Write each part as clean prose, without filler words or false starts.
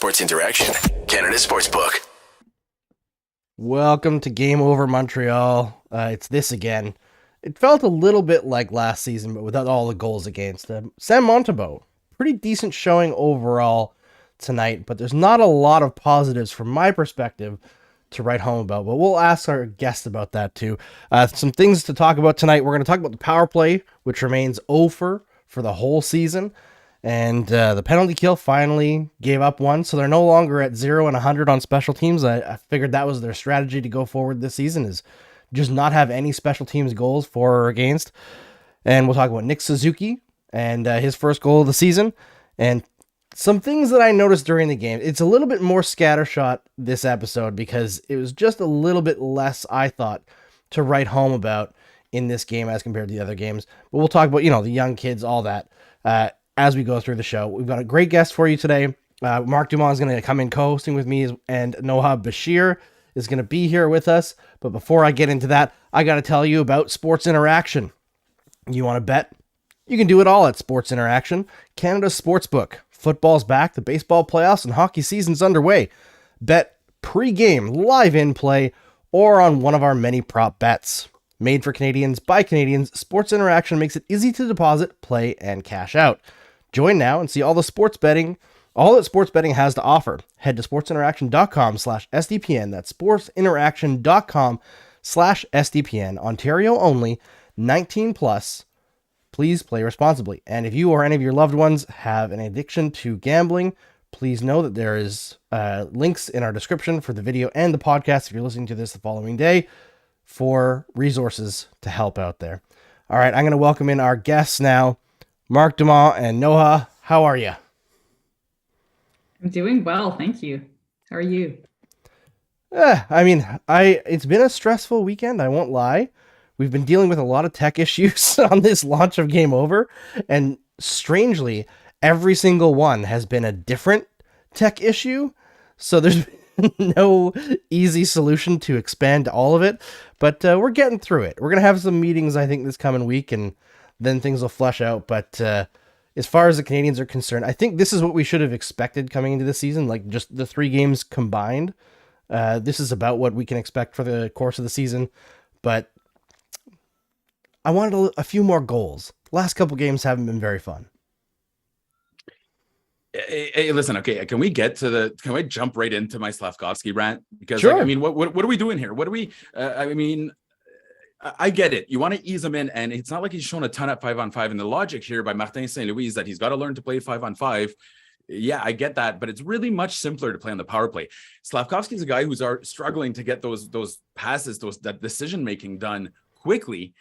Sports Interaction, Canada Sportsbook. Welcome to Game Over Montreal. It's this again. It felt a little bit like last season, but without all the goals against. Samuel Montembeault, pretty decent showing overall tonight, but there's not a lot of positives from my perspective to write home about, but we'll ask our guests about that too. Some things to talk about tonight. We're going to talk about the power play, which remains over for the whole season. And the penalty kill finally gave up one, so they're no longer at 0 and 100 on special teams. I figured that was their strategy to go forward this season, is just not have any special teams goals for or against. And we'll talk about Nick Suzuki and his first goal of the season, and some things that I noticed during the game. It's a little bit more scattershot this episode because it was just a little bit less, I thought, to write home about in this game as compared to the other games. But we'll talk about, the young kids, all that, as we go through the show. We've got a great guest for you today. Marc Dumont is going to come in co-hosting with me, and Noha Beshir is going to be here with us. But before I get into that, I got to tell you about Sports Interaction. You want to bet? You can do it all at Sports Interaction, Canada's sportsbook. Football's back, the baseball playoffs, and hockey season's underway. Bet pre-game, live in play, or on one of our many prop bets. Made for Canadians by Canadians, Sports Interaction makes it easy to deposit, play, and cash out. Join now and see all that sports betting has to offer. Head to sportsinteraction.com/SDPN. That's sportsinteraction.com/SDPN. Ontario only, 19 plus. Please play responsibly. And if you or any of your loved ones have an addiction to gambling, please know that there is links in our description for the video and the podcast if you're listening to this the following day for resources to help out there. All right, I'm going to welcome in our guests now. Marc Dumont and Noha, how are you? I'm doing well, thank you. How are you? It's been a stressful weekend, I won't lie. We've been dealing with a lot of tech issues on this launch of Game Over, and strangely, every single one has been a different tech issue, so there's no easy solution to expand all of it, but we're getting through it. We're going to have some meetings, I think, this coming week, and then things will flesh out, but as far as the Canadians are concerned, I think this is what we should have expected coming into the season, like just the 3 games combined. This is about what we can expect for the course of the season, but I wanted a few more goals. Last couple games haven't been very fun. Hey, listen, okay, can we jump right into my Slavkovsky rant? Because, sure. What are we doing here? What do we, I get it. You want to ease him in, and it's not like he's shown a ton at 5-on-5. And the logic here by Martin St. Louis is that he's got to learn to play 5-on-5. Yeah, I get that, but it's really much simpler to play on the power play. Slavkovsky's a guy who's struggling to get those passes, that decision-making done quickly.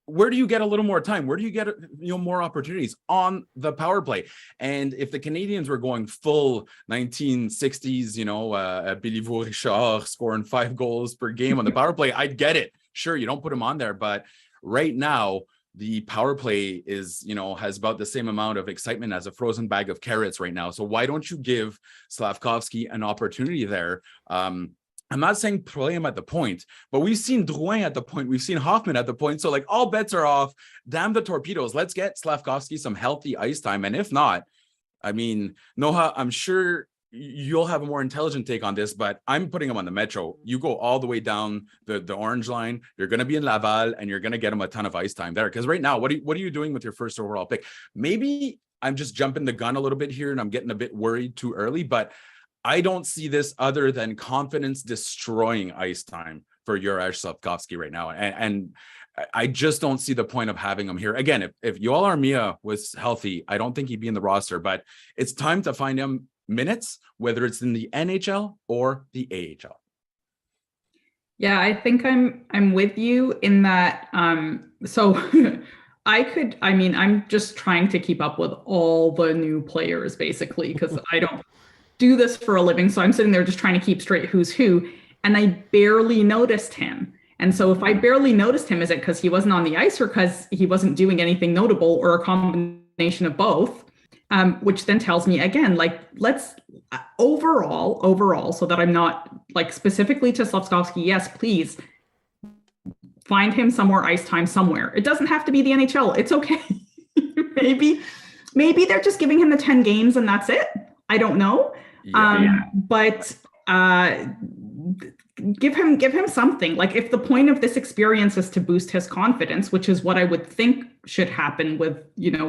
Where do you get a little more time? Where do you get more opportunities on the power play? And if the Canadians were going full 1960s, Béliveau Richard scoring 5 goals per game on the power play, I'd get it. Sure, you don't put him on there, but right now the power play is, has about the same amount of excitement as a frozen bag of carrots right now. So why don't you give Slavkovsky an opportunity there? I'm not saying play him at the point, but we've seen Drouin at the point. We've seen Hoffman at the point. So all bets are off. Damn the torpedoes. Let's get Slavkovsky some healthy ice time. And if not, Noha, I'm sure you'll have a more intelligent take on this, but I'm putting him on the Metro. You go all the way down the orange line. You're going to be in Laval, and you're going to get him a ton of ice time there. Because right now, what are you doing with your first overall pick? Maybe I'm just jumping the gun a little bit here, and I'm getting a bit worried too early, but I don't see this other than confidence destroying ice time for Juraj Slavkovsky right now. And I just don't see the point of having him here. Again, if Yoel Armia was healthy, I don't think he'd be in the roster, but it's time to find him minutes, whether it's in the NHL or the AHL. Yeah, I think I'm with you in that. So I'm just trying to keep up with all the new players basically, because I don't do this for a living. So I'm sitting there just trying to keep straight who's who. And I barely noticed him. And so if I barely noticed him, is it because he wasn't on the ice or because he wasn't doing anything notable or a combination of both? Which then tells me again, let's overall, so that I'm not specifically to Slavkovsky. Yes, please find him somewhere, ice time somewhere. It doesn't have to be the NHL. It's okay. Maybe they're just giving him the 10 games and that's it. I don't know. But give him something. Like, if the point of this experience is to boost his confidence, which is what I would think should happen with,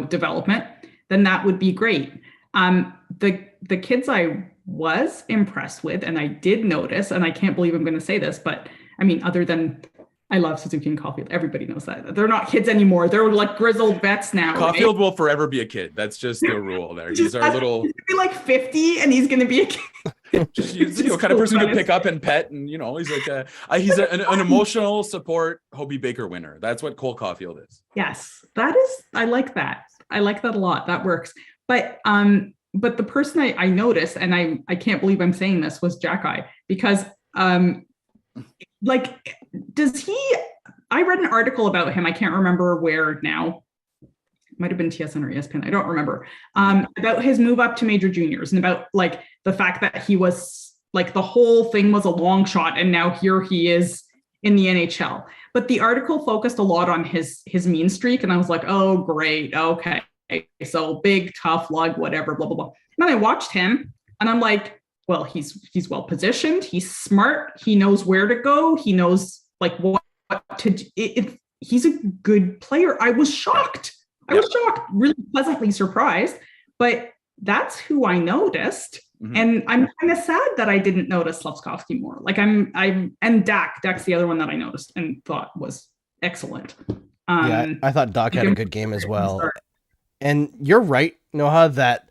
development, then that would be great. The kids I was impressed with, and I did notice, and I can't believe I'm going to say this, but I mean, other than I love Suzuki and Caulfield, everybody knows that they're not kids anymore. They're like grizzled vets now. Caulfield will forever be a kid. That's just the rule there. He's our little. He's gonna be like 50, and he's going to be a kid. Just kind of person to pick up and pet, and he's like he's an emotional support Hobie Baker winner. That's what Cole Caulfield is. Yes, I like that. I like that a lot. That works. But the person I noticed, and I can't believe I'm saying this, was Jack-Eye, because I read an article about him. I can't remember where now. It might have been TSN or ESPN. I don't remember. About his move up to major juniors, and about like the fact that he was like, the whole thing was a long shot, and now here he is in the NHL. But the article focused a lot on his mean streak, and I was like, oh great, okay, so big, tough lug, whatever, blah blah blah. And then I watched him, and I'm like, well, he's well positioned, he's smart, he knows where to go, he knows like what to do. He's a good player. I was shocked. Really pleasantly surprised. But that's who I noticed. Mm-hmm. And I'm kind of sad that I didn't notice Slavkovsky more. Like and Dak's the other one that I noticed and thought was excellent. I thought Dak had a good game as well. And you're right, Noha, that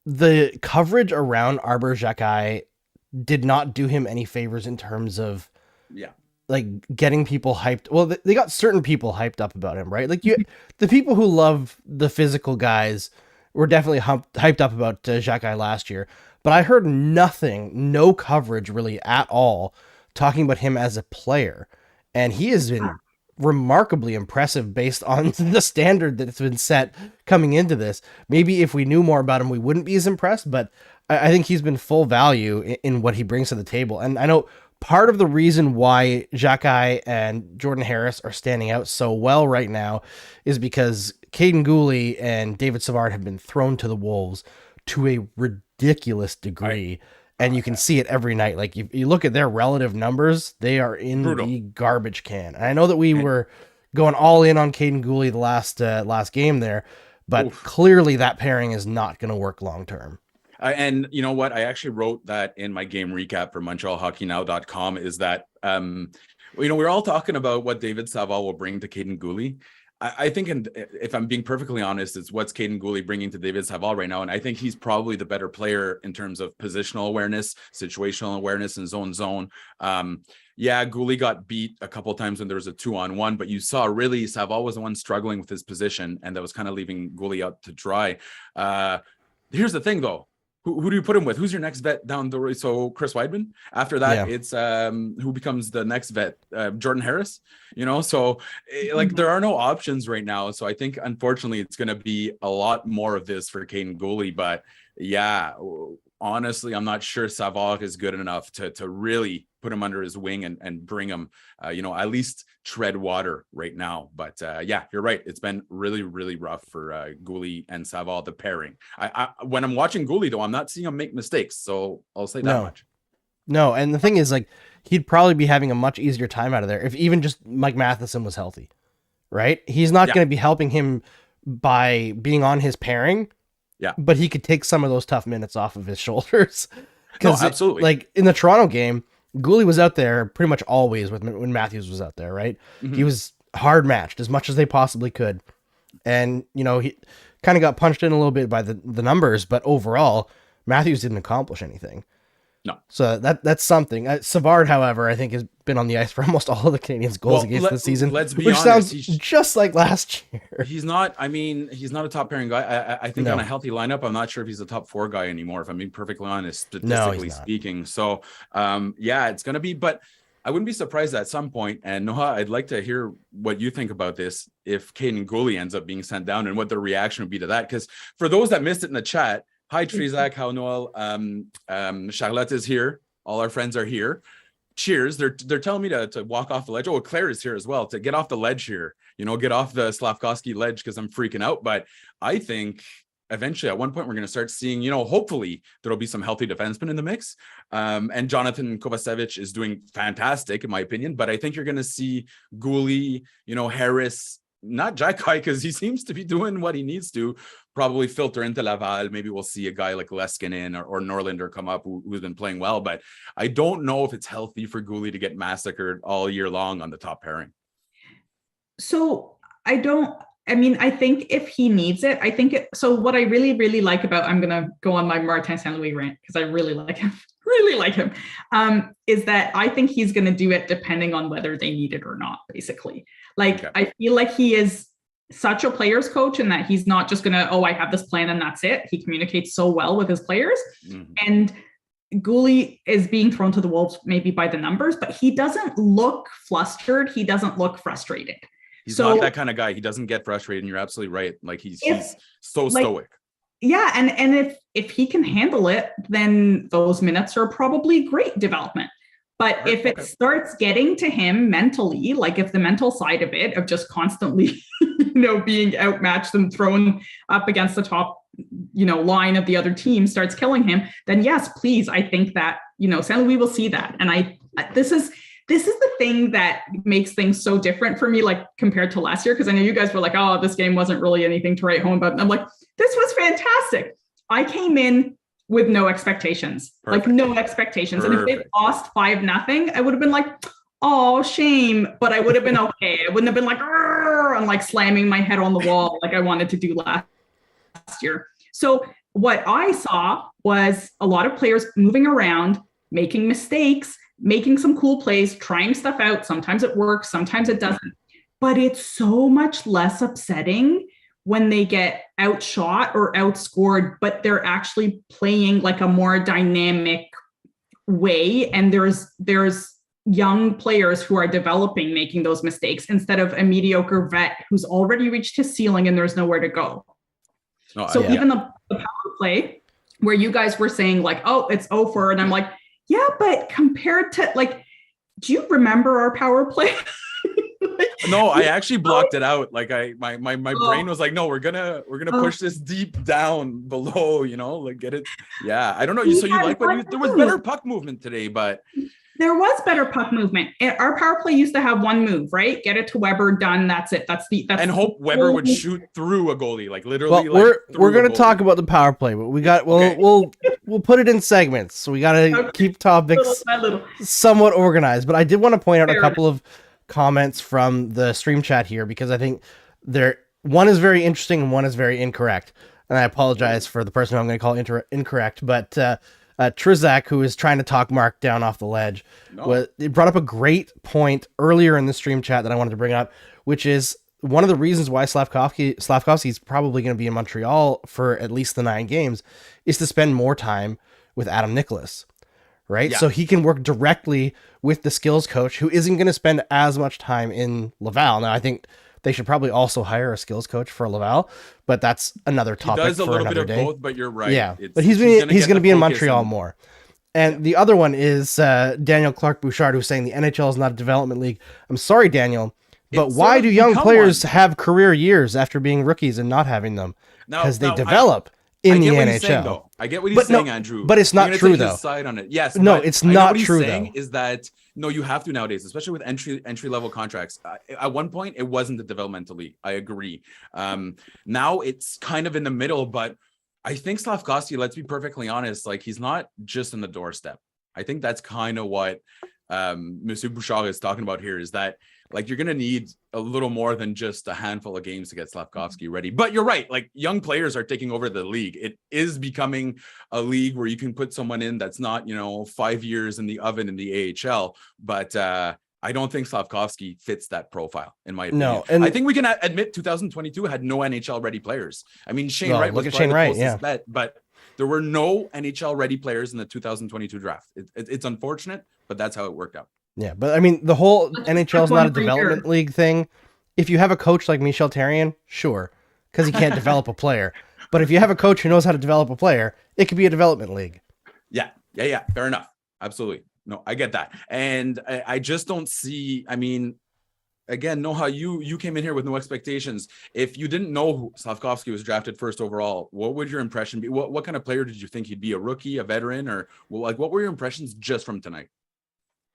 the coverage around Arbor Xhekaj did not do him any favors in terms of like getting people hyped. Well, they got certain people hyped up about him, right? Like the people who love the physical guys were definitely hyped up about Xhekaj last year, but I heard no coverage really at all talking about him as a player. And he has been remarkably impressive based on the standard that's been set coming into this. Maybe if we knew more about him, we wouldn't be as impressed, but I think he's been full value in what he brings to the table. And I know part of the reason why Xhekaj and Jordan Harris are standing out so well right now is because Caden Gooley and David Savard have been thrown to the wolves to a ridiculous degree. And you can see it every night. Like, you look at their relative numbers, they are in the garbage can. And I know that we were going all in on Caden Gooley the last game there, but clearly that pairing is not going to work long term. And you know what? I actually wrote that in my game recap for MontrealHockeyNow.com, is that, we're all talking about what David Savard will bring to Caden Gooley. I think, and if I'm being perfectly honest, it's what's Caden Gooley bringing to David Savard right now. And I think he's probably the better player in terms of positional awareness, situational awareness, and zone. Gooley got beat a couple of times when there was a 2-on-1, but you saw really Savard was the one struggling with his position, and that was kind of leaving Gooley out to dry. Here's the thing, though. Who do you put him with? Who's your next vet down the road? So Chris Weidman. After that, it's who becomes the next vet? Jordan Harris. So like there are no options right now. So I think unfortunately it's going to be a lot more of this for Caden Gooley. But honestly, I'm not sure Savard is good enough to really put him under his wing and bring him, at least tread water right now. But you're right. It's been really, really rough for Gooley and Savard, the pairing. I when I'm watching Gooley, though, I'm not seeing him make mistakes. So I'll say that much. No, and the thing is, like, he'd probably be having a much easier time out of there if even just Mike Matheson was healthy, right? He's not going to be helping him by being on his pairing. Yeah, but he could take some of those tough minutes off of his shoulders. No, absolutely. Like in the Toronto game, Gooley was out there pretty much always when Matthews was out there, right? Mm-hmm. He was hard matched as much as they possibly could. And, he kind of got punched in a little bit by the numbers, but overall, Matthews didn't accomplish anything. No. So that's something. Savard, however, I think has been on the ice for almost all of the Canadiens' goals against this season, which honest, sounds just like last year. He's not a top pairing guy. I think on a healthy lineup, I'm not sure if he's a top 4 guy anymore, if I'm being perfectly honest, statistically speaking. So, it's going to be, but I wouldn't be surprised at some point. And Noha, I'd like to hear what you think about this if Caden Gooley ends up being sent down and what the reaction would be to that. Because for those that missed it in the chat, hi, Trizak, how Noel, Charlotte is here. All our friends are here. Cheers. They're telling me to walk off the ledge. Oh, Claire is here as well, to get off the ledge here. Get off the Slavkovsky ledge because I'm freaking out. But I think eventually at one point we're going to start seeing, hopefully there'll be some healthy defensemen in the mix. And Jonathan Kovacevic is doing fantastic in my opinion, but I think you're going to see Gouli, Harris, not Jack-Eye, because he seems to be doing what he needs to, probably filter into Laval. Maybe we'll see a guy like Leskinen or Norlinder come up who's been playing well, but I don't know if it's healthy for Gouli to get massacred all year long on the top pairing. So I think if he needs it, so what I really, really like about, I'm going to go on my Martin St. Louis rant because I really like him, is that I think he's going to do it depending on whether they need it or not, basically. Like, okay. I feel like he is such a player's coach and that he's not just going to, I have this plan and that's it. He communicates so well with his players. Mm-hmm. And Gouli is being thrown to the wolves maybe by the numbers, but he doesn't look flustered. He doesn't look frustrated. He's not that kind of guy. He doesn't get frustrated. And you're absolutely right. Like he's so stoic. Yeah. And if he can handle it, then those minutes are probably great development. But if it starts getting to him mentally, like if the mental side of it, of just constantly, being outmatched and thrown up against the top, line of the other team starts killing him, then yes, please. I think that, St. Louis will see that. And this is the thing that makes things so different for me, like compared to last year. Cause I know you guys were like, this game wasn't really anything to write home about. And I'm like, this was fantastic. I came in with no expectations. Perfect. Like no expectations. Perfect. And if they lost 5-0, I would have been like, oh, shame. But I would have been okay. I wouldn't have been like, and like slamming my head on the wall like I wanted to do last year. So what I saw was a lot of players moving around, making mistakes, making some cool plays, trying stuff out. Sometimes it works, sometimes it doesn't. But it's so much less upsetting when they get outshot or outscored, but they're actually playing like a more dynamic way. And there's young players who are developing, making those mistakes instead of a mediocre vet who's already reached his ceiling and there's nowhere to go. Even the power play where you guys were saying like, it's over. And I'm like, yeah, but compared to like, do you remember our power play? No, I actually blocked it out. Like my brain was like, no, we're gonna push this deep down below, like get it. Yeah, I don't know. So you like there was better puck movement today, but there was better puck movement. Our power play used to have one move, right? Get it to Weber, done. That's it. And hope Weber would shoot through a goalie, like literally. Well, we're gonna talk about the power play, but we'll put it in segments. So we gotta keep topics somewhat organized. But I did want to point out a couple of comments from the stream chat here because I think one is very interesting and one is very incorrect. And I apologize for the person who I'm going to call incorrect, but Trizak, who is trying to talk Mark down off the ledge, it brought up a great point earlier in the stream chat that I wanted to bring up, which is one of the reasons why Slavkovsky is probably going to be in Montreal for at least the 9 games is to spend more time with Adam Nicholas. Right. Yeah. So he can work directly with the skills coach who isn't going to spend as much time in Laval. Now, I think they should probably also hire a skills coach for Laval, but that's another topic. He does a for little another bit of day. Both, but you're right. Yeah. But he's going to be in Montreal more. And the other one is Daniel Clark-Bouchard, who's saying the NHL is not a development league. I'm sorry, Daniel, but why do young players have career years after being rookies and not having them? Because they develop in the NHL. I get what he's saying, Andrew. But it's not true, though. Side on it. Yes. No, it's not true, though. Is that you have to nowadays, especially with entry level contracts. At one point, it wasn't the developmental league. I agree. Now it's kind of in the middle, but I think Slavkovsky, let's be perfectly honest, like he's not just on the doorstep. I think that's kind of what Monsieur Bouchard is talking about here, is that like you're going to need a little more than just a handful of games to get Slavkovsky ready. But you're right. Like young players are taking over the league. It is becoming a league where you can put someone in that's not, 5 years in the oven in the AHL. But I don't think Slavkovsky fits that profile, in my opinion. No, and I think we can admit 2022 had no NHL ready players. I mean, Shane Wright was probably the closest bet, but there were no NHL ready players in the 2022 draft. It's unfortunate, but that's how it worked out. Yeah, but I mean, the whole NHL is not a development league thing. If you have a coach like Michel Therrien, sure, because he can't develop a player. But if you have a coach who knows how to develop a player, it could be a development league. Yeah. Fair enough. Absolutely. No, I get that. And I just don't see, I mean, again, Noha, you came in here with no expectations. If you didn't know Slavkovsky was drafted first overall, what would your impression be? What kind of player did you think he'd be? A rookie, a veteran, or like what were your impressions just from tonight?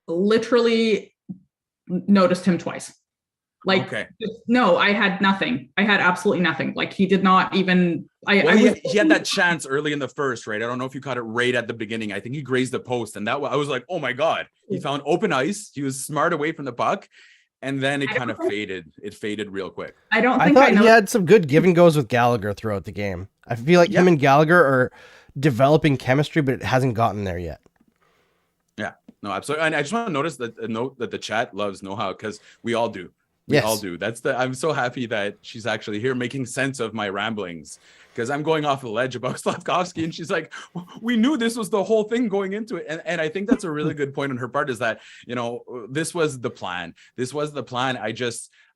Literally noticed him twice. Like, okay. No, I had nothing. I had absolutely nothing. Like, he did not even. He had that chance early in the first, right? I don't know if you caught it right at the beginning. I think he grazed the post, and I was like, oh my God. He found open ice. He was smart away from the puck, and then it kind of faded. It faded real quick. I thought he had some good give and goes with Gallagher throughout the game. I feel like him and Gallagher are developing chemistry, but it hasn't gotten there yet. Yeah, no, absolutely. And I just want to note that the chat loves Noha, because we all do. We all do. I'm so happy that she's actually here making sense of my ramblings, because I'm going off the ledge about Slavkovsky, and she's like, we knew this was the whole thing going into it. And I think that's a really good point on her part, is that, this was the plan.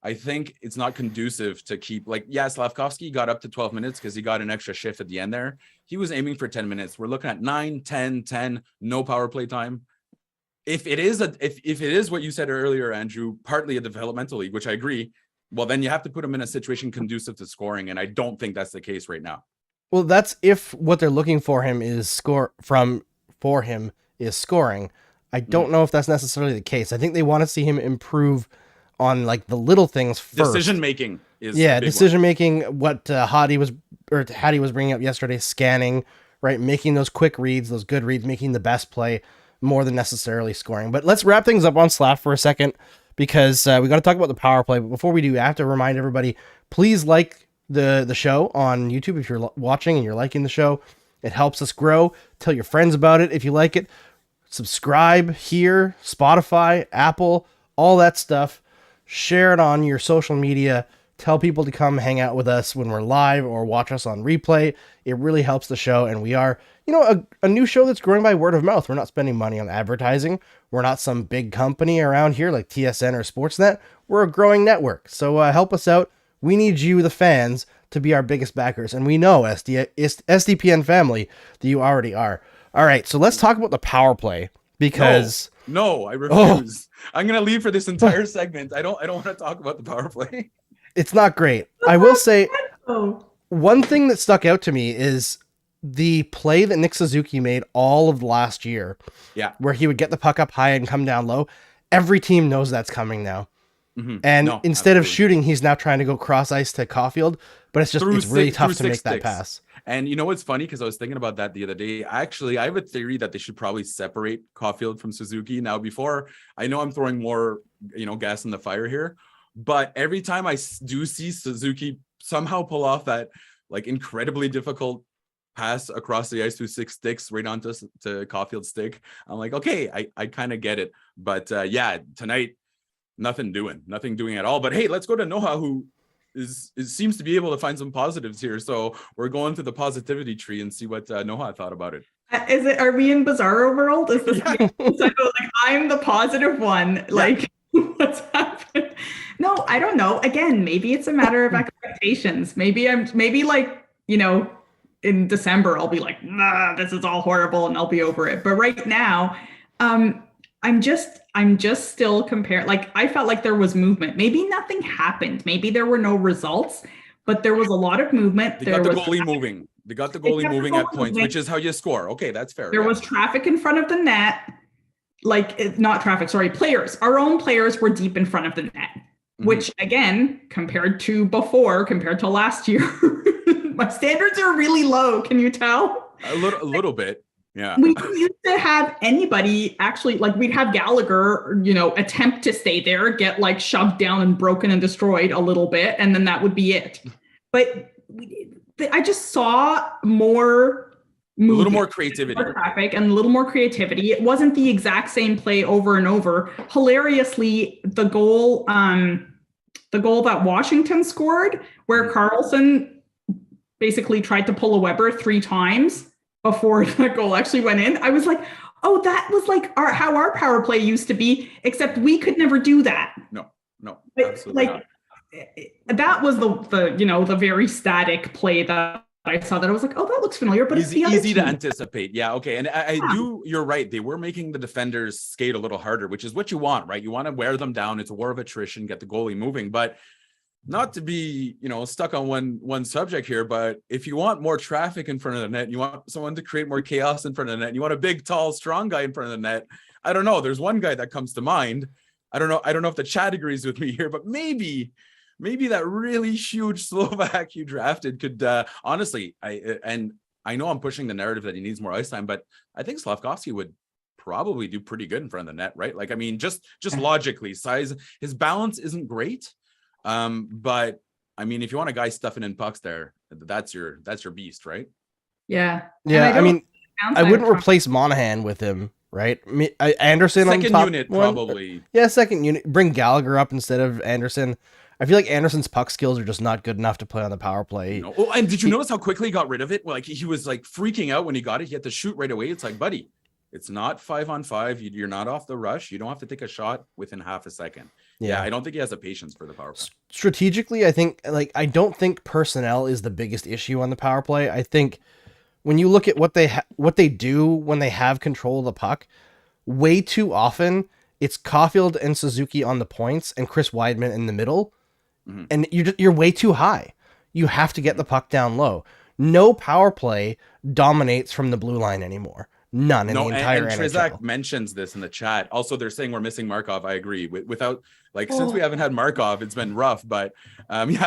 I think it's not conducive to keep, Slavkovsky got up to 12 minutes because he got an extra shift at the end there. He was aiming for 10 minutes. We're looking at 9, 10, no power play time. If it is what you said earlier, Andrew, partly a developmental league, which I agree, well, then you have to put him in a situation conducive to scoring, and I don't think that's the case right now. Well, that's if what they're looking for him is scoring. I don't know if that's necessarily the case. I think they want to see him improve on the little things first. Decision making is decision making. What Hattie was bringing up yesterday, scanning, right, making those quick reads, those good reads, making the best play, more than necessarily scoring. But let's wrap things up on Slav for a second, because we got to talk about the power play. But before we do, I have to remind everybody, please like the show on YouTube if you're watching and you're liking the show. It helps us grow. Tell your friends about it if you like it. Subscribe here, Spotify, Apple, all that stuff. Share it on your social media. Tell people to come hang out with us when we're live or watch us on replay. It really helps the show, and we are a new show that's growing by word of mouth. We're not spending money on advertising. We're not some big company around here like TSN or Sportsnet. We're a growing network. So help us out. We need you, the fans, to be our biggest backers. And we know, SDPN family, that you already are. All right, so let's talk about the power play, because... No, I refuse. I'm going to leave for this entire segment. I don't want to talk about the power play. It's not great. I will say, one thing that stuck out to me is the play that Nick Suzuki made all of last year, where he would get the puck up high and come down low. Every team knows that's coming now. Mm-hmm. And instead of shooting, he's now trying to go cross ice to Caulfield, but it's really tough to make that pass. And you know what's funny? Because I was thinking about that the other day. Actually, I have a theory that they should probably separate Caulfield from Suzuki. Now, before, I know I'm throwing more, gas in the fire here, but every time I do see Suzuki somehow pull off that incredibly difficult pass across the ice through 6 sticks right onto to Caulfield's stick, I'm like, okay, I kind of get it. But tonight, nothing doing at all. But hey, let's go to Noha, who seems to be able to find some positives here. So we're going through the positivity tree and see what Noha thought about it. Are we in Bizarro world? Is this I'm the positive one? What's happened? No, I don't know. Again, maybe it's a matter of expectations. Maybe in December I'll be like, nah, this is all horrible, and I'll be over it. But right now, I'm just still comparing. I felt like there was movement. Maybe nothing happened. Maybe there were no results, but there was a lot of movement. They got the goalie moving at points, which is how you score. Okay, that's fair. There was traffic in front of the net. Not traffic, sorry, players. Our own players were deep in front of the net, which again, compared to last year, my standards are really low. Can you tell? A little bit. Yeah. We used to have anybody actually, we'd have Gallagher, attempt to stay there, get shoved down and broken and destroyed a little bit, and then that would be it. But I just saw more movement, a little more creativity, more traffic, and a little more creativity. It wasn't the exact same play over and over. Hilariously, the goal that Washington scored, where Carlson basically tried to pull a Weber 3 times before the goal actually went in, I was like, oh, that was how our power play used to be, except we could never do that. No, absolutely not. That was the very static play that I saw that, I was like, oh, that looks familiar, but it's easy, the other easy to team. anticipate. Yeah, okay. And I do, you're right. They were making the defenders skate a little harder, which is what you want, right? You want to wear them down. It's a war of attrition, get the goalie moving. But not to be, stuck on one subject here, but if you want more traffic in front of the net, you want someone to create more chaos in front of the net, you want a big, tall, strong guy in front of the net. I don't know. There's one guy that comes to mind. I don't know if the chat agrees with me here, but maybe that really huge Slovak you drafted could honestly, I know I'm pushing the narrative that he needs more ice time, but I think Slavkovsky would probably do pretty good in front of the net, right? Like, I mean, just logically, size, his balance isn't great. But I mean, if you want a guy stuffing in pucks there, that's your beast, right? Yeah. I mean, I wouldn't replace Monahan with him, right? Anderson second on top unit, one, probably. Yeah, second unit. Bring Gallagher up instead of Anderson. I feel like Anderson's puck skills are just not good enough to play on the power play. No. Oh, and did you notice how quickly he got rid of it? Like he was like freaking out when he got it. He had to shoot right away. It's like, buddy, it's not 5-on-5. You're not off the rush. You don't have to take a shot within half a second. Yeah, I don't think he has the patience for the power play. Strategically, I think, I don't think personnel is the biggest issue on the power play. I think when you look at what they do when they have control of the puck, way too often it's Caulfield and Suzuki on the points and Chris Weidman in the middle, and you're way too high. You have to get the puck down low. No power play dominates from the blue line anymore. None in the entire and NHL. Trizak mentions this in the chat. Also, they're saying we're missing Markov. I agree. Without since we haven't had Markov, it's been rough. But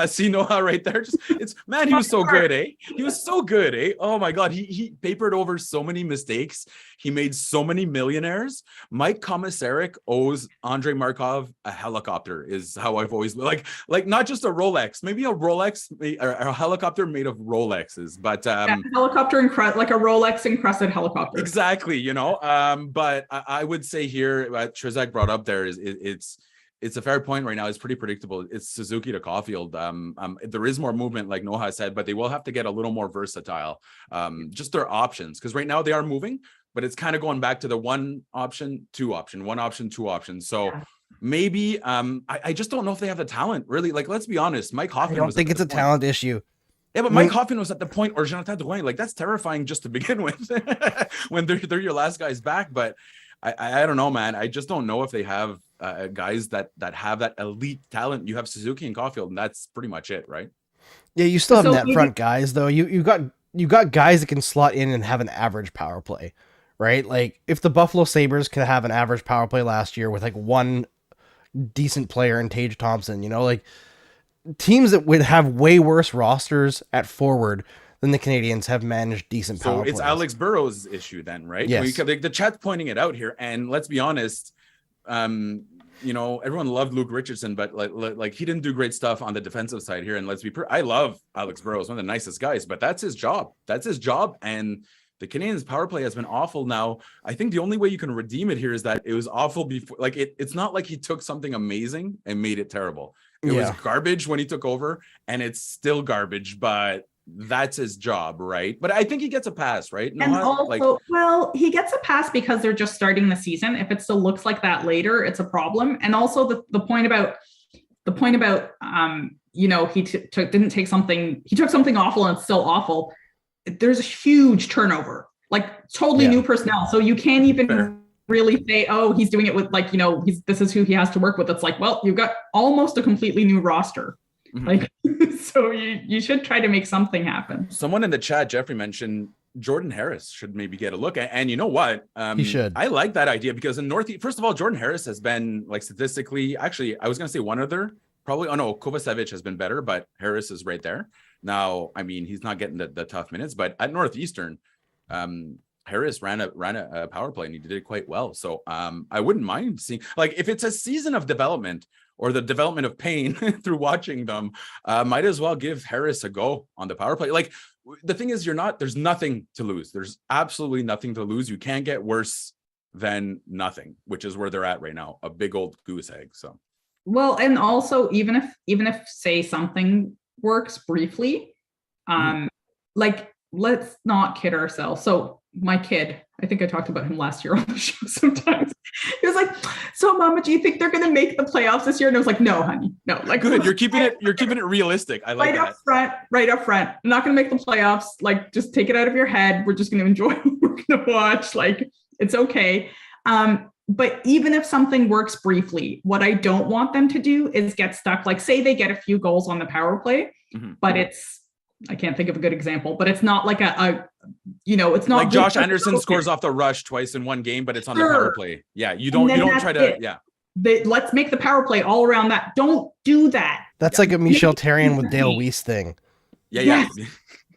see Noha right there. He was so good, eh? He was so good, eh? Oh my God, he papered over so many mistakes. He made so many millionaires. Mike Komisarek owes Andrei Markov a helicopter. Is how I've always like not just a Rolex, maybe a Rolex or a helicopter made of Rolexes, but helicopter like a Rolex encrusted helicopter. Exactly, but I would say here what Trizak brought up there is it's a fair point right now. It's pretty predictable. It's Suzuki to Caulfield. There is more movement, like Noha said, but they will have to get a little more versatile. Just their options, because right now they are moving, but it's kind of going back to the one option, two option, one option, two options. So maybe I just don't know if they have the talent, really. Like, let's be honest, Mike Hoffman. I don't think it's a talent issue. Yeah, but Mike Hoffman was at the point, or Jonathan Drouin, like that's terrifying just to begin with when they're your last guys back. But I don't know, man. I just don't know if they have guys that have that elite talent. You have Suzuki and Caulfield, and that's pretty much it, right? Yeah, you still have net front guys though. You got guys that can slot in and have an average power play, right? Like if the Buffalo Sabres could have an average power play last year with like one decent player in Tage Thompson, like teams that would have way worse rosters at forward than the Canadiens have managed decent power plays. So it's Alex Burrows' issue then, right? Yes. The chat's pointing it out here, and let's be honest, everyone loved Luke Richardson, but like he didn't do great stuff on the defensive side here. And I love Alex Burrows, one of the nicest guys, but that's his job. And the Canadiens' power play has been awful now. I think the only way you can redeem it here is that it was awful before. Like it's not like he took something amazing and made it terrible. It was garbage when he took over, and it's still garbage, but that's his job, right? But I think he gets a pass, right? And also, he gets a pass because they're just starting the season. If it still looks like that later, it's a problem. And also the point about he took something awful and it's still awful. There's a huge turnover, like totally new personnel. So you can't even really say, oh, he's doing it with this is who he has to work with. It's like, well, you've got almost a completely new roster. Like, so you should try to make something happen. Someone in the chat, Jeffrey, mentioned Jordan Harris should maybe get a look. And you know what? He should. I like that idea because in Northeast, first of all, Jordan Harris has been like statistically, actually, I was going to say one other, probably. Oh no, Kovacevic has been better, but Harris is right there. Now, I mean, he's not getting the tough minutes, but at Northeastern, Harris ran a power play and he did it quite well. So I wouldn't mind seeing, like, if it's a season of development or the development of pain through watching them, might as well give Harris a go on the power play. Like the thing is, there's nothing to lose. There's absolutely nothing to lose. You can't get worse than nothing, which is where they're at right now. A big old goose egg. So, well, and also even if say something works briefly, like let's not kid ourselves. So my kid, I think I talked about him last year on the show sometimes. He was like, so Mama, do you think they're going to make the playoffs this year? And I was like, no, honey, no. Like, good. You're keeping it realistic. I like that. Right up front. I'm not going to make the playoffs. Like, just take it out of your head. We're just going to enjoy what we're going to watch. Like, it's okay. But even if something works briefly, what I don't want them to do is get stuck. Like, say they get a few goals on the power play, but I can't think of a good example, but it's not like it's not like Josh Anderson scores off the rush twice in one game, but it's on the power play. Yeah. You don't try to, let's make the power play all around that. Don't do that. That's like a Michel Therrien with Dale Weiss thing. Yeah.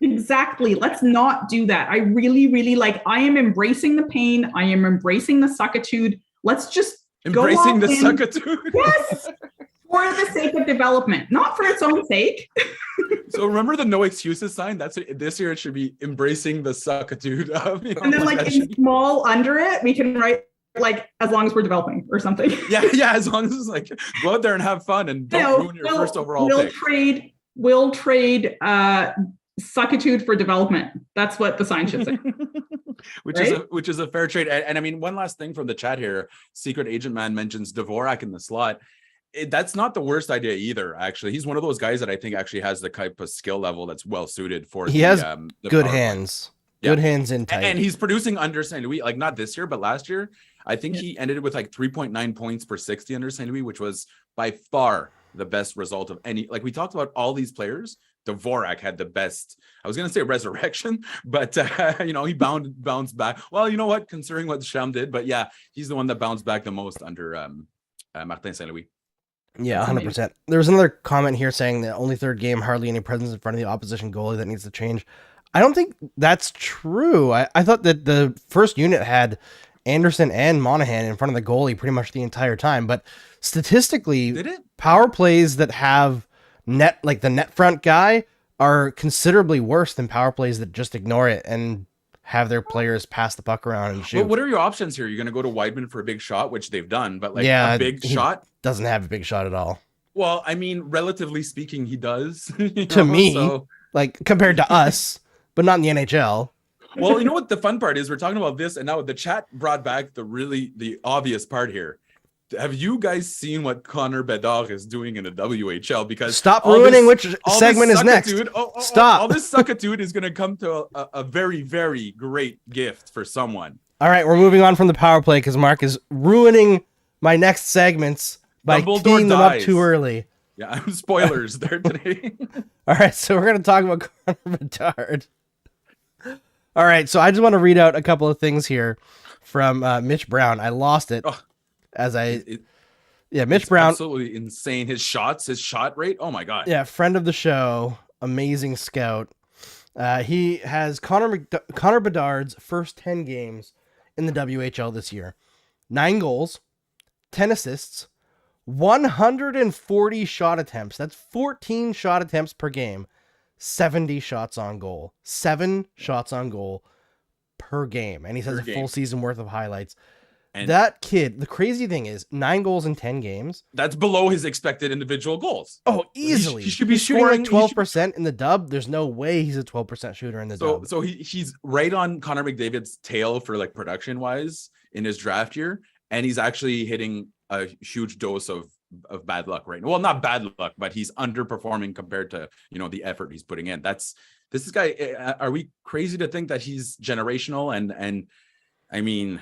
Exactly. Let's not do that. I really, really I am embracing the pain. I am embracing the suckitude. Let's just embracing the suckitude. Yes. For the sake of development, not for its own sake. So remember the no excuses sign? That's it. This year it should be embracing the suckitude of, and then in small under it, we can write as long as we're developing or something. Yeah. As long as it's go out there and have fun and don't ruin your first overall pick. We'll trade suckitude for development. That's what the sign should say. which is a fair trade. And I mean, one last thing from the chat here. Secret Agent Man mentions Dvorak in the slot. That's not the worst idea either. Actually, he's one of those guys that I think actually has the type of skill level that's well suited for. He has good hands, good hands in tight, and he's producing under St. Louis. Not this year, but last year, I think he ended with 3.9 points per 60 under St. Louis, which was by far the best result of any. We talked about all these players. Dvorak had the best. I was going to say resurrection, but he bounced back. Well, you know what? Considering what Sham did, but yeah, he's the one that bounced back the most under Martin St. Louis. Yeah, 100%. There was another comment here saying that only third game, hardly any presence in front of the opposition goalie, that needs to change. I don't think that's true. I thought that the first unit had Anderson and Monahan in front of the goalie pretty much the entire time. But statistically, power plays that have the net front guy are considerably worse than power plays that just ignore it and have their players pass the puck around and shoot. But what are your options here? You're going to go to Weidman for a big shot, which they've done, but a big shot doesn't have a big shot at all. Well, I mean, relatively speaking, he does. Compared to us, but not in the NHL. Well, you know what the fun part is? We're talking about this, and now the chat brought back the obvious part here. Have you guys seen what Connor Bedard is doing in the WHL? Because stop ruining which segment is next. Stop. All this suckitude is going to come to a very, very great gift for someone. All right, we're moving on from the power play because Mark is ruining my next segments by teeing them up too early. Yeah, I'm spoilers there today. All right, so we're going to talk about Connor Bedard. All right, so I just want to read out a couple of things here from Mitch Brown. I lost it. Mitch Brown, absolutely insane. His shot rate. Oh my God. Yeah. Friend of the show. Amazing scout. He has Connor Bedard's first 10 games in the WHL this year. 9 goals, 10 assists, 140 shot attempts. That's 14 shot attempts per game, 70 shots on goal, 7 shots on goal per game. And he has a full season worth of highlights. And that kid, the crazy thing is 9 goals in 10 games. That's below his expected individual goals. Oh, easily. He should be shooting 12% in the dub. There's no way he's a 12% shooter in the dub. So he's right on Connor McDavid's tail for production wise in his draft year. And he's actually hitting a huge dose of bad luck right now. Well, not bad luck, but he's underperforming compared to, the effort he's putting in. This guy, are we crazy to think that he's generational? And I mean,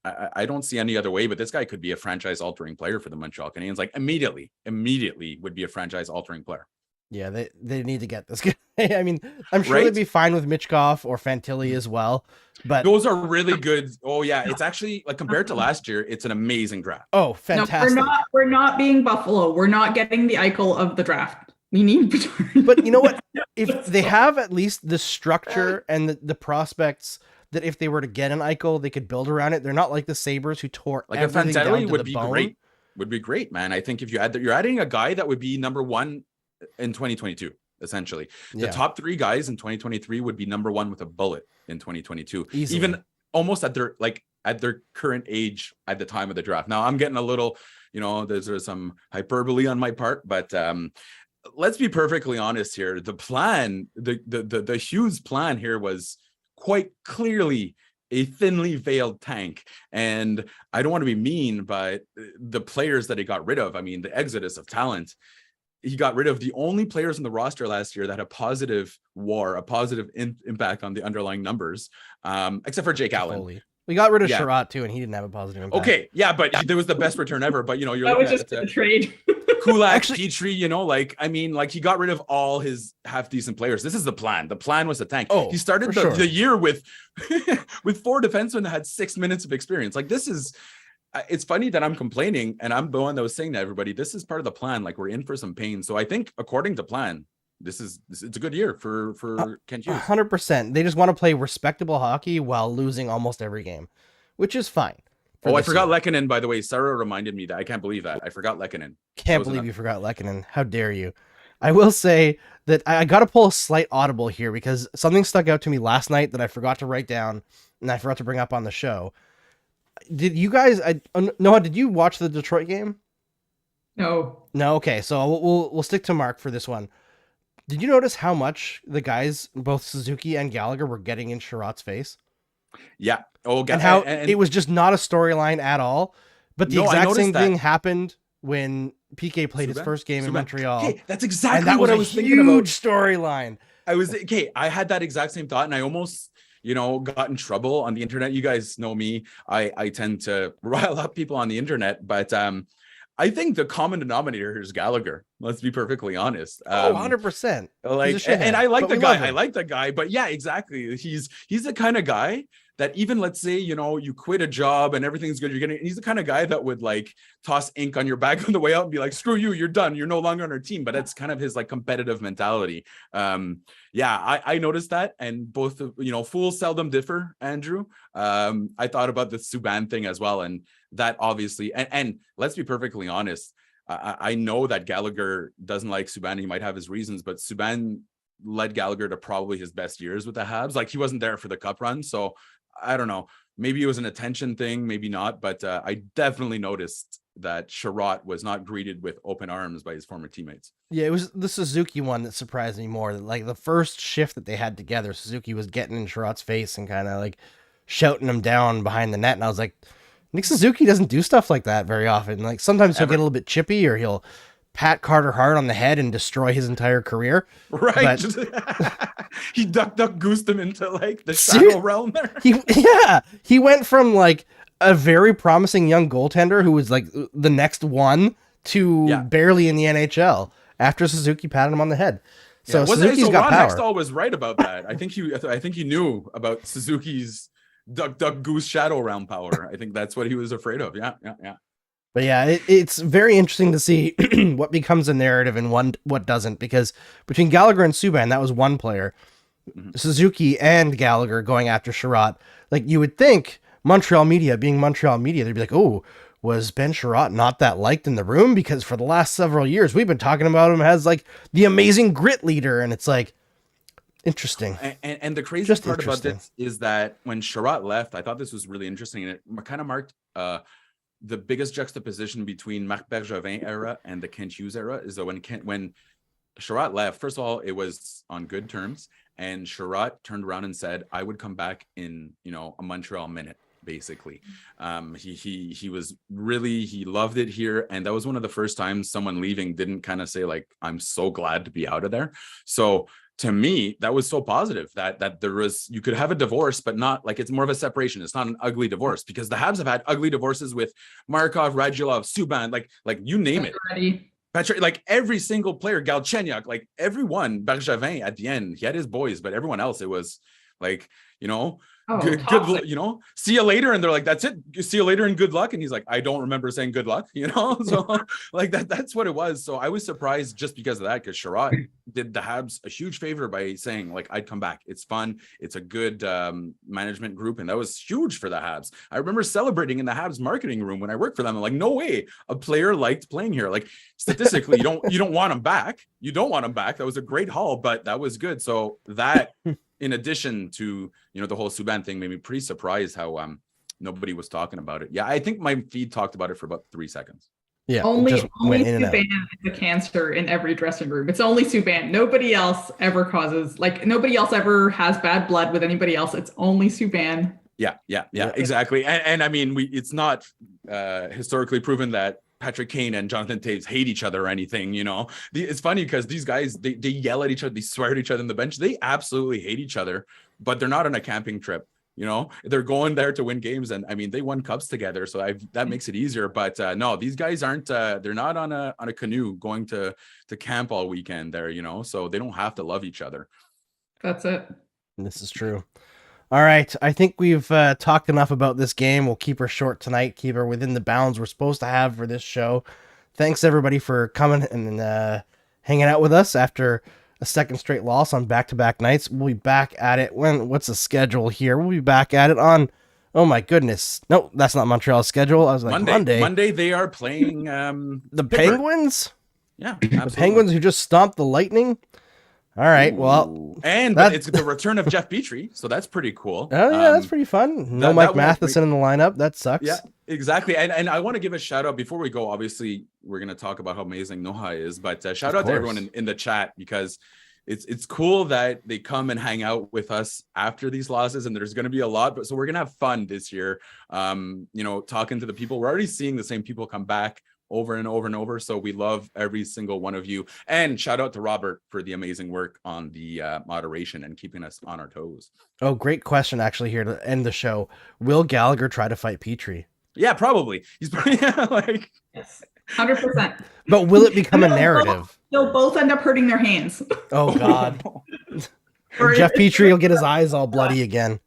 I don't see any other way, but this guy could be a franchise-altering player for the Montreal Canadiens. Immediately would be a franchise-altering player. Yeah, they need to get this guy. I mean, I'm sure they'd be fine with Michkov or Fantilli as well, but those are really good. Oh yeah, it's actually compared to last year, it's an amazing draft. Oh, fantastic! No, we're not being Buffalo. We're not getting the Eichel of the draft. We need, but you know what? If they have at least the structure and the prospects, that if they were to get an Eichel, they could build around it. They're not like the Sabres who tore everything down to the bone. Great. Would be great, man. I think if you're adding a guy that would be number 1 in 2022, essentially. The top 3 guys in 2023 would be number 1 with a bullet in 2022. Easily. Even almost at their current age at the time of the draft. Now I'm getting a little, there's some hyperbole on my part, but let's be perfectly honest here. The plan, the Hughes plan here was quite clearly a thinly veiled tank. And I don't want to be mean, but the players that he got rid of, I mean, the exodus of talent, he got rid of the only players in the roster last year that had a positive WAR, a positive impact on the underlying numbers, except for Jake Allen. We got rid of Chiarot too, and he didn't have a positive impact. Okay, yeah, but there was the best return ever. But you know, you're that looking was just a trade. Kulak, Petrie, you know, like, I mean, like, he got rid of all his half decent players. This is the plan. The plan was a tank. He started the year with with 4 defensemen that had 6 minutes of experience. Like, this is, it's funny that I'm complaining, and I'm the one that was saying to everybody, this is part of the plan. Like, we're in for some pain. So I think according to plan, it's a good year for Kent Hughes. 100%. They just want to play respectable hockey while losing almost every game, which is fine. I forgot Lehkonen, by the way. Sarah reminded me that. I can't believe that. I forgot Lehkonen. Can't believe you forgot Lehkonen. How dare you? I will say that I got to pull a slight audible here because something stuck out to me last night that I forgot to write down and I forgot to bring up on the show. Did you guys, Noah, did you watch the Detroit game? No. No? Okay, so we'll stick to Mark for this one. Did you notice how much the guys, both Suzuki and Gallagher, were getting in Chiarot's face? Yeah. And how it was just not a storyline at all. But the exact same thing happened when PK played his first game in Montreal. Okay, that's exactly what I was thinking about. Huge storyline. I had that exact same thought, and I almost, got in trouble on the internet. You guys know me. I tend to rile up people on the internet, but I think the common denominator here is Gallagher. Let's be perfectly honest. 100%. And I like the guy. I like the guy, but yeah, exactly. He's the kind of guy that even, let's say, you quit a job and everything's good. He's the kind of guy that would like toss ink on your back on the way out and be like, screw you, you're done. You're no longer on our team. But that's kind of his like competitive mentality. I noticed that. And both, fools seldom differ, Andrew. I thought about the Subban thing as well. And that obviously, and let's be perfectly honest. I know that Gallagher doesn't like Subban. He might have his reasons, but Subban led Gallagher to probably his best years with the Habs. Like, he wasn't there for the cup run. So I don't know. Maybe it was an attention thing, maybe not. But I definitely noticed that Chiarot was not greeted with open arms by his former teammates. Yeah, it was the Suzuki one that surprised me more. Like, the first shift that they had together, Suzuki was getting in Chiarot's face and kind of like shouting him down behind the net. And I was like, Nick Suzuki doesn't do stuff like that very often. Like, sometimes he'll get a little bit chippy, or he'll pat Carter hard on the head and destroy his entire career. Right. But he duck goosed him into like the shadow realm there. He went from like a very promising young goaltender who was like the next one to barely in the NHL after Suzuki patted him on the head. So Suzuki's got power. Ron Hextall was right about that. I think he knew about Suzuki's duck goose shadow realm power. I think that's what he was afraid of. Yeah. But yeah, it's very interesting to see what becomes a narrative and what doesn't, because between Gallagher and Subban, that was one player. Mm-hmm. Suzuki and Gallagher going after Chiarot. Like, you would think Montreal media, being Montreal media, they'd be like, oh, was Ben Chiarot not that liked in the room? Because for the last several years, we've been talking about him as like the amazing grit leader. And it's like, interesting. And the crazy part about this is that when Chiarot left, I thought this was really interesting. And it kind of marked the biggest juxtaposition between Marc Bergevin era and the Kent Hughes era is that when Chiarot left, first of all, it was on good terms, and Chiarot turned around and said, I would come back in, a Montreal minute, basically. He was really, he loved it here. And that was one of the first times someone leaving didn't kind of say like, I'm so glad to be out of there. So to me, that was so positive that there was, you could have a divorce, but not like, it's more of a separation. It's not an ugly divorce, because the Habs have had ugly divorces with Markov, Radulov, Subban, like you name it. Patrick, like every single player, Galchenyuk, like everyone, Bergevin at the end, he had his boys, but everyone else, it was like, good, see you later. And they're like, that's it. See you later and good luck. And he's like, I don't remember saying good luck, so like that's what it was. So I was surprised just because of that, because Chiarot did the Habs a huge favor by saying like, I'd come back. It's fun. It's a good management group. And that was huge for the Habs. I remember celebrating in the Habs marketing room when I worked for them. I'm like, no way a player liked playing here. Like, statistically, you don't want him back. You don't want him back. That was a great haul, but that was good. So that, in addition to, the whole Subban thing, made me pretty surprised how nobody was talking about it. Yeah, I think my feed talked about it for about 3 seconds. Yeah, Only just went in and out. Subban is a cancer in every dressing room. It's only Subban. Nobody else ever nobody else ever has bad blood with anybody else. It's only Subban. Yeah, exactly. And I mean, it's not historically proven that Patrick Kane and Jonathan Toews hate each other or anything, It's funny because these guys, they yell at each other, they swear at each other on the bench. They absolutely hate each other, but they're not on a camping trip. They're going there to win games. And I mean, they won cups together. So that makes it easier. But no, these guys aren't, they're not on a canoe going to camp all weekend there, so they don't have to love each other. That's it. This is true. All right. I think we've talked enough about this game. We'll keep her short tonight, keep her within the bounds we're supposed to have for this show. Thanks everybody for coming and hanging out with us after a second straight loss on back-to-back nights. We'll be back at it what's the schedule here? We'll be back at it on, oh my goodness. No, that's not Montreal's schedule. I was like, Monday they are playing the Penguins? Yeah, absolutely. The Penguins who just stomped the Lightning. All right, well, but it's the return of Jeff Petrie, so that's pretty cool. Oh yeah, that's pretty fun. No Mike Matheson in the lineup. That sucks. Yeah, exactly. And I want to give a shout out before we go. Obviously, we're going to talk about how amazing Noha is, but shout out to everyone in the chat because it's cool that they come and hang out with us after these losses, and there's going to be a lot. But so we're going to have fun this year. Talking to the people. We're already seeing the same people come back over and over and over. So we love every single one of you. And shout out to Robert for the amazing work on the moderation and keeping us on our toes. Oh, great question actually here to end the show. Will Gallagher try to fight Petrie? Yeah, probably. He's probably like yes, 100%. But will it become a narrative? They'll both end up hurting their hands. Oh God. Jeff Petrie will get his eyes all bloody again.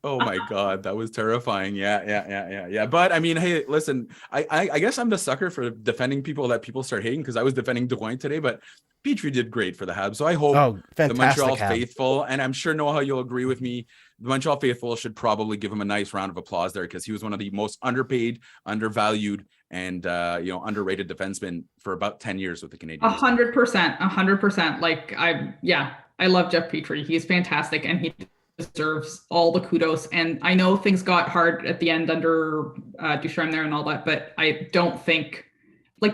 Oh my God, that was terrifying. Yeah. But I mean, hey, listen, I guess I'm the sucker for defending people that people start hating because I was defending Drouin today, but Petrie did great for the Habs. So I hope the Montreal faithful, and I'm sure Noha, you'll agree with me, the Montreal faithful should probably give him a nice round of applause there because he was one of the most underpaid, undervalued, and underrated defensemen for about 10 years with the Canadiens. 100%. Like I love Jeff Petrie. He's fantastic and he deserves all the kudos. And I know things got hard at the end under Ducharme there and all that, but I don't think,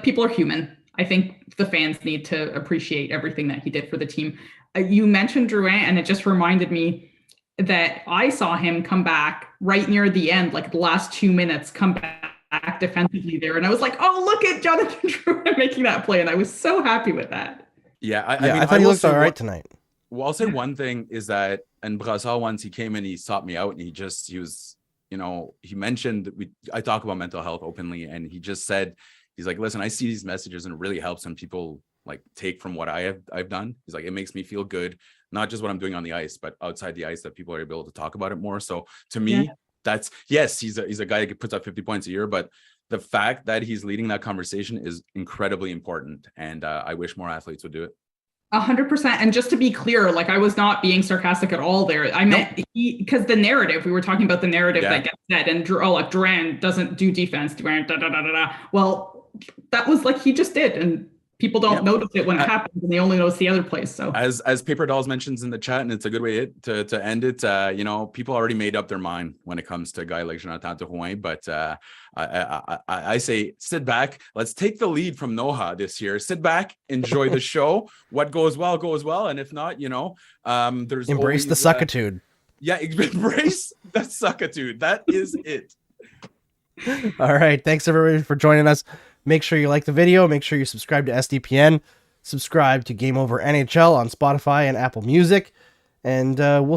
people are human. I think the fans need to appreciate everything that he did for the team. You mentioned Drouin, and it just reminded me that I saw him come back right near the end, the last 2 minutes, come back defensively there. And I was like, oh, look at Jonathan Drouin making that play. And I was so happy with that. Yeah. I mean, I thought he looked all right tonight. Well, I'll say one thing is that, and Brassard, once he came in, he sought me out and he was, he mentioned I talk about mental health openly, and he just said, he's like, listen, I see these messages and it really helps when people take from what I've done. He's like, it makes me feel good, not just what I'm doing on the ice, but outside the ice, that people are able to talk about it more. So to me, that's, yes, he's a guy that puts up 50 points a year, but the fact that he's leading that conversation is incredibly important. And I wish more athletes would do it. 100%. And just to be clear, I was not being sarcastic at all there. I meant because the narrative, we were talking about the narrative that gets said, and Duran doesn't do defense. Duran, Well, that was he just did. And people don't notice it when it happens, and they only notice the other place. So as Paper Dolls mentions in the chat, and it's a good way to end it, people already made up their mind when it comes to a guy like Jonathan Drouin, but I say sit back. Let's take the lead from Noha this year. Sit back, enjoy the show. What goes well, and if not, there's embrace the suckitude. Embrace the suckitude. That is it. All right, thanks everybody for joining us. Make sure you like the video. Make sure you subscribe to SDPN. Subscribe to Game Over NHL on Spotify and Apple Music. And we'll